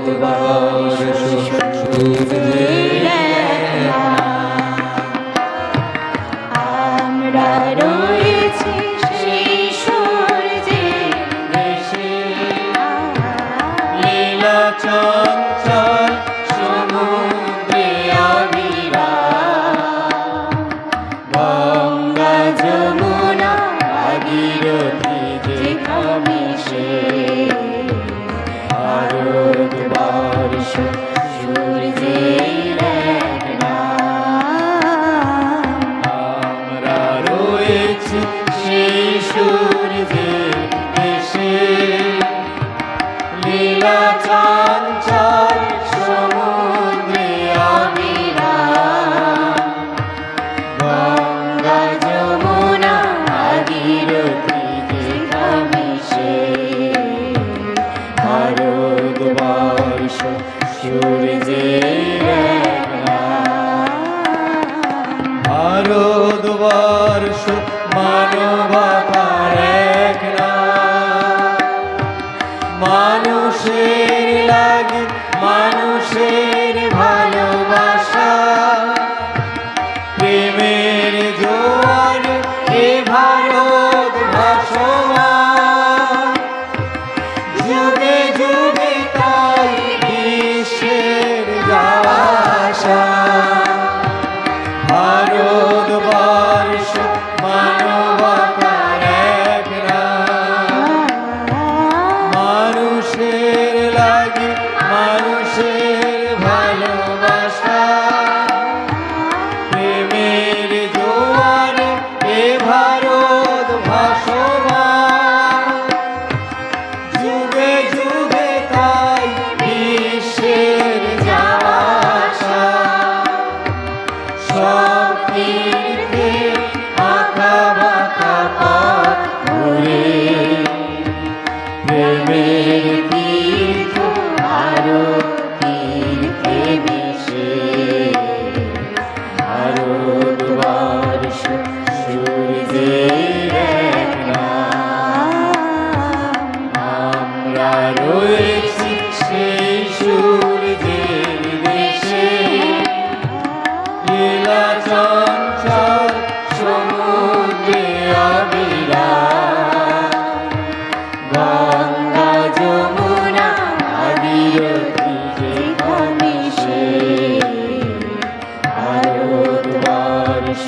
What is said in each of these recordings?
আমরা রয়েছি সেই সূর্যের দেশে, লীলা চঞ্চল সমুদ্রে অবিরাম, গঙ্গা যমুনা ভাগীরথী যেখানে সে, ভারতবর্ষ সূর্যের এক নাম। আমরা রয়েছি সেই সূর্যের দেশে, লীলা চঞ্চল সমুদ্রে অবিরাম, গঙ্গা যমুনা ভাগীরথী যেখানে সে, ভারতবর্ষ সূর্যের এক নাম। ভারতবর্ষ মানবতার এক নাম, মানুষের লাগি মানুষের ভালোবাসা, প্রেমের জোয়ার এ ভারত ভাসমান, যুগে যুগে তাই বিশ্বের আশা। ভারতবর্ষ মানবতার এক নাম, মানুষের লাগি মানুষের ভালোবাসা, প্রেমের জোয়ারে এ ভারত ভাসমান, যুগে যুগে তাই বিশ্বের আশা। সব তীর্থে আঁকা বাঁকা পথ ঘুরে, প্রেমের তীর্থ আরো তীর্থে মিশে, ভারতবর্ষ সূর্যের এক নাম। আমরা রয়েছি সেই সূর্যের দেশে, লীলা চঞ্চল সমুদ্রে অবিরাম, গঙ্গা যমুনা ভাগীরথী যেখানে সে, ভারতবর্ষ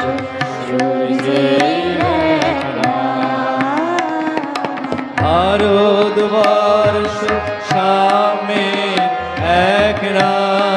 সূর্যের এক নাম। ভারতবর্ষ সাম্যের এক নাম।